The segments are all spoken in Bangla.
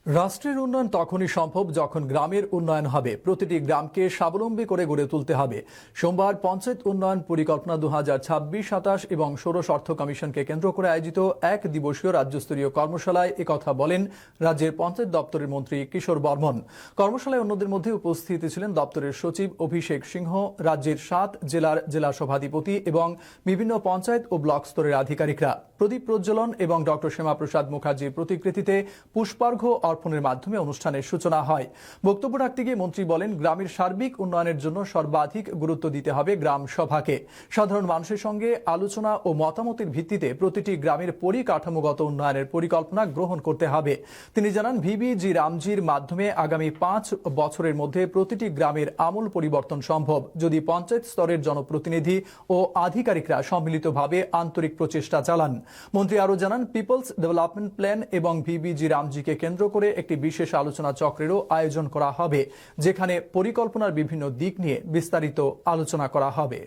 রাষ্ট্রের উন্নয়ন তখনই সম্ভব যখন গ্রামের উন্নয়ন হবে। প্রতিটি গ্রামকে স্বাবলম্বী করে গড়ে তুলতে হবে। সোমবার পঞ্চায়েত উন্নয়ন পরিকল্পনা 2026-27 এবং ষোড়শ অর্থ কমিশনকে কেন্দ্র করে আয়োজিত এক দিবসীয় রাজ্যস্তরীয় কর্মশালায় একথা বলেন রাজ্যের পঞ্চায়েত দপ্তরের মন্ত্রী কিশোর বর্মন। কর্মশালায় অন্যদের মধ্যে উপস্থিত ছিলেন দপ্তরের সচিব অভিষেক সিংহ, রাজ্যের 7 জেলার জেলা সভাধিপতি এবং বিভিন্ন পঞ্চায়েত ও ব্লক স্তরের আধিকারিকরা। প্রদীপ প্রজ্বলন এবং ডক্টর শ্যামাপ্রসাদ মুখার্জির প্রতিকৃতিতে পুষ্পার্ঘ্য অর্পণের মাধ্যমে অনুষ্ঠানের সূচনা হয়। বক্তব্য রাখতে গিয়ে মন্ত্রী বলেন, গ্রামের সার্বিক উন্নয়নের জন্য সর্বাধিক গুরুত্ব দিতে হবে গ্রাম সভাকে। সাধারণ মানুষের সঙ্গে আলোচনা ও মতামতের ভিত্তিতে প্রতিটি গ্রামের পরিকাঠামোগত উন্নয়নের পরিকল্পনা গ্রহণ করতে হবে। তিনি জানান, ভিবিজি রামজির মাধ্যমে আগামী 5 বছরের মধ্যে প্রতিটি গ্রামের আমূল পরিবর্তন সম্ভব যদি পঞ্চায়েত স্তরের জনপ্রতিনিধি ও আধিকারিকরা সম্মিলিতভাবে আন্তরিক প্রচেষ্টা চালান। মন্ত্রী আরও জানান, পিপলস ডেভেলপমেন্ট প্ল্যান এবং ভিবিজি রামজিকে কেন্দ্র করে একটি বিশেষ আলোচনা চক্রেরও আয়োজন করা হবে, যেখানে পরিকল্পনার বিভিন্ন দিক নিয়ে বিস্তারিত আলোচনা করা হবে।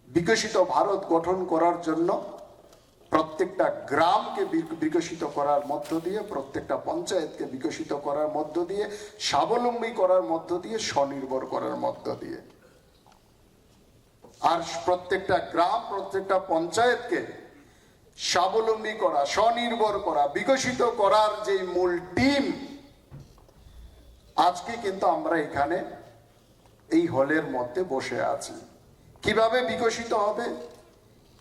বিকশিত ভারত গঠন করার জন্য প্রত্যেকটা গ্রামকে বিকশিত করার মধ্য দিয়ে, প্রত্যেকটা পঞ্চায়েতকে বিকশিত করার মধ্য দিয়ে, স্বাবলম্বী করার মধ্য দিয়ে, স্বনির্ভর করার মধ্য দিয়ে, আর প্রত্যেকটা গ্রাম, প্রত্যেকটা পঞ্চায়েতকে স্বাবলম্বী করা, স্বনির্ভর করা, বিকশিত করার যে মূল টিম, আজকে কিন্তু আমরা এখানে এই হলের মধ্যে বসে আছি। কিভাবে বিকশিত হবে?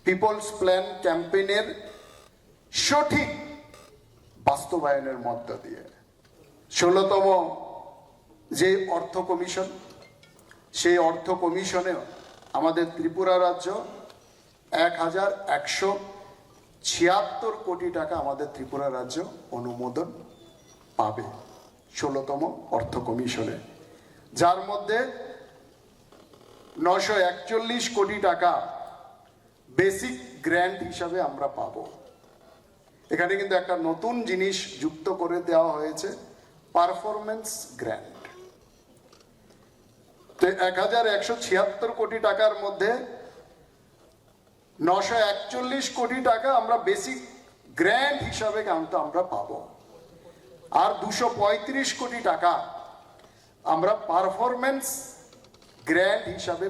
পিপলস প্ল্যান ক্যাম্পেইনের সঠিক বাস্তবায়নের মধ্য দিয়ে। 16তম যে অর্থ কমিশন, সেই অর্থ কমিশনে আমাদের ত্রিপুরা রাজ্য 1176 কোটি টাকা আমাদের ত্রিপুরা রাজ্য অনুমোদন পাবে 16তম অর্থ কমিশনে, যার মধ্যে 941 কোটি টাকা বেসিক গ্র্যান্ট হিসাবে আমরা পাবো। এখানে কিন্তু একটা নতুন জিনিস যুক্ত করে দেওয়া হয়েছে, পারফরমেন্স গ্র্যান্ট। তো 1176 কোটি টাকার মধ্যে 941 কোটি টাকা আমরা বেসিক গ্র্যান্ট হিসাবে আমরা পাবো, আর 235 কোটি টাকা আমরা পারফরমেন্স গ্র্যান্ট হিসাবে